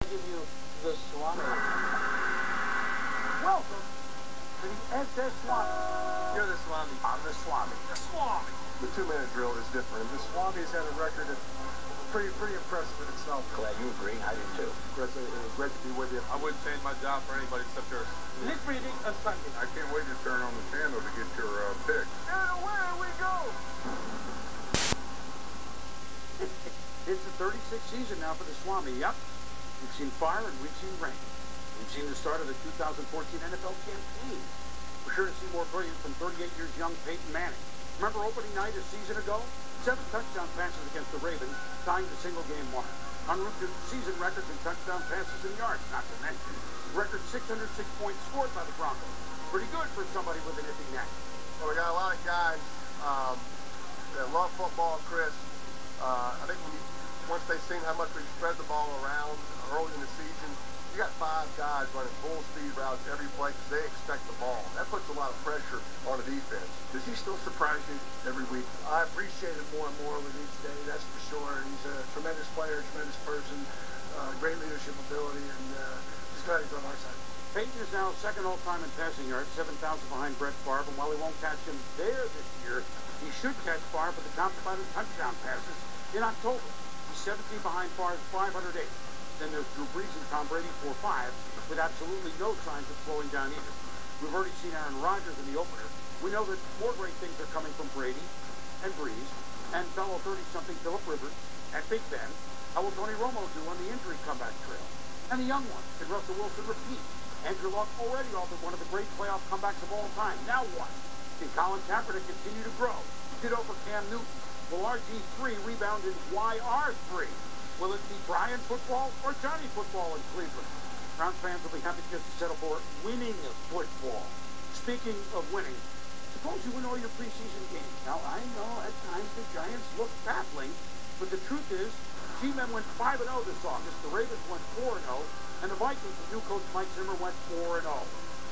Give you the Swami'S. Welcome to the SS Swami. You're the Swami. I'm the Swami. The Swami. The two-minute drill is different. The Swami's had a record that's pretty impressive in itself. Glad you agree. I do too. Chris, it was great to be with you. I wouldn't change my job for anybody except yours. Lip reading on Sunday. I can't wait to turn on the channel to get your pick. And away we go. It's the 36th season now for the Swami. Yep. We've seen fire and we've seen rain. We've seen the start of the 2014 NFL campaign. We're sure to see more brilliant from 38 years young Peyton Manning. Remember opening night a season ago? 7 touchdown passes against the Ravens, tying the single-game mark. En route to season records in touchdown passes and yards, not to mention. Record 606 points scored by the Broncos. Pretty good for somebody with an iffy neck. Well, we got a lot of guys that love football, Chris. I think once they've seen how much we spread the ball around early in the season, you got 5 guys running full speed routes every play because they expect the ball. That puts a lot of pressure on the defense. Does he still surprise you every week? I appreciate it more and more with each day, that's for sure. He's a tremendous player, tremendous person, great leadership ability, and just glad he's on our side. Peyton is now second all-time in passing yards, 7,000 behind Brett Favre, and while he won't catch him there this year, he should catch Favre for the top 5 touchdown passes in October. He's 17 behind Favre's 508. Then there's Drew Brees and Tom Brady 4-5, with absolutely no signs of slowing down either. We've already seen Aaron Rodgers in the opener. We know that more great things are coming from Brady and Brees and fellow 30-something Philip Rivers and Big Ben. How will Tony Romo do on the injury comeback trail? And the young one, can Russell Wilson repeat? Andrew Luck already offered one of the great playoff comebacks of all time. Now what? Can Colin Kaepernick continue to grow? Ditto for Cam Newton. Will RG3 rebound in YR3? Will it be Brian football or Johnny football in Cleveland? Browns fans will be happy just to settle for winning football. Speaking of winning, suppose you win all your preseason games. Now, I know at times the Giants look baffling, but the truth is, G-Men went 5-0 this August, the Ravens went 4-0, and the Vikings with new coach Mike Zimmer went 4-0.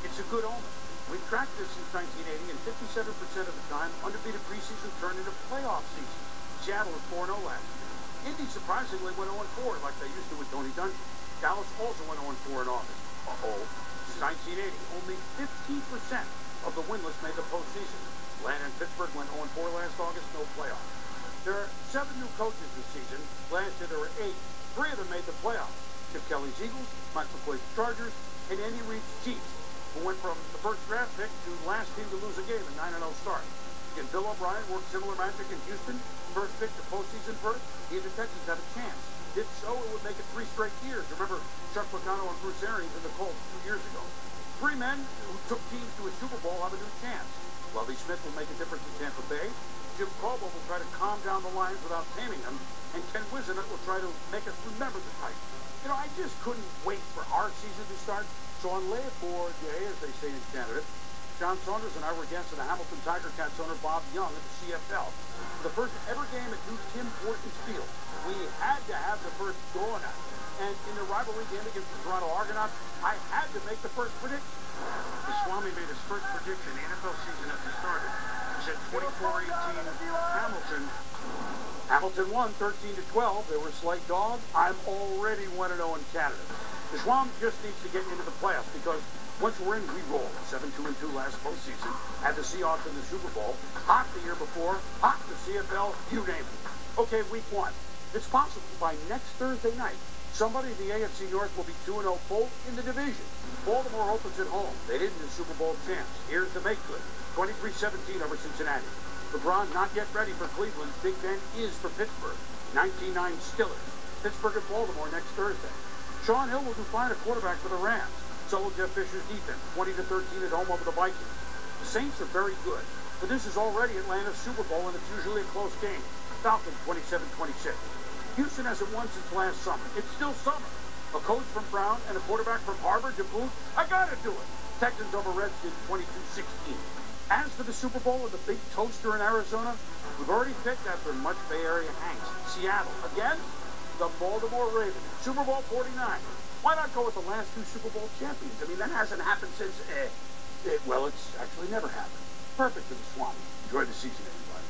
It's a good omen. We've tracked this since 1980, and 57% of the time, undefeated preseason turned into playoff season. Seattle was 4-0 last year. Indy surprisingly went 0-4 like they used to with Tony Dungy. Dallas also went 0-4 in August. Since 1980, only 15% of the winless made the postseason. Atlanta and Pittsburgh went 0-4 last August, no playoffs. There are 7 new coaches this season. Last year there were 8. 3 of them made the playoffs. Chip Kelly's Eagles, Mike McCoy's Chargers, and Andy Reid's Chiefs, who went from the first draft pick to last team to lose a game in 9-0 start. Can Bill O'Brien work similar magic in Houston? First pick to postseason berth? He and the Texans had a chance. If so, it would make it 3 straight years. Remember Chuck Pagano and Bruce Arians in the Colts 2 years ago. 3 men who took teams to a Super Bowl have a new chance. Lovie Smith will make a difference in Tampa Bay. Jim Caldwell will try to calm down the Lions without taming them. And Ken Whisenant will try to make us remember the Titans. You know, I just couldn't wait for our season to start. So on Labor Day, as they say in Canada, John Saunders and I were guests of the Hamilton Tiger Cats owner Bob Young at the CFL. For the first ever game at New Tim Hortons Field, we had to have the first donut. And in the rivalry game against the Toronto Argonauts, I had to make the first prediction. The Swami made his first prediction the NFL season as it started. He said 24-18 Hamilton. Hamilton won 13-12. They were a slight dog. I'm already 1-0 in Canada. The Swam just needs to get into the playoffs because once we're in, we roll. 7-2-2 last postseason. Had the Seahawks in the Super Bowl. Hot the year before. Hot the CFL. You name it. Okay, week 1. It's possible by next Thursday night, somebody in the AFC North will be 2-0 both in the division. Baltimore opens at home. They didn't in Super Bowl chance. Here's the make good. 23-17 over Cincinnati. LeBron not yet ready for Cleveland. Big Ben is for Pittsburgh. 19-9 Steelers. Pittsburgh and Baltimore next Thursday. Sean Hill will do fine at quarterback for the Rams. So will Jeff Fisher's defense, 20-13 at home over the Vikings. The Saints are very good, but this is already Atlanta's Super Bowl, and it's usually a close game. Falcons 27-26. Houston hasn't won since last summer. It's still summer. A coach from Brown and a quarterback from Harvard to boot. I gotta do it. Texans over Redskins 22-16. As for the Super Bowl and the big toaster in Arizona, we've already picked after much Bay Area hanks. Seattle again, the Baltimore Ravens. Super Bowl 49. Why not go with the last 2 Super Bowl champions? I mean, that hasn't happened since, well, it's actually never happened. Perfect for the Swami. Enjoy the season, everybody.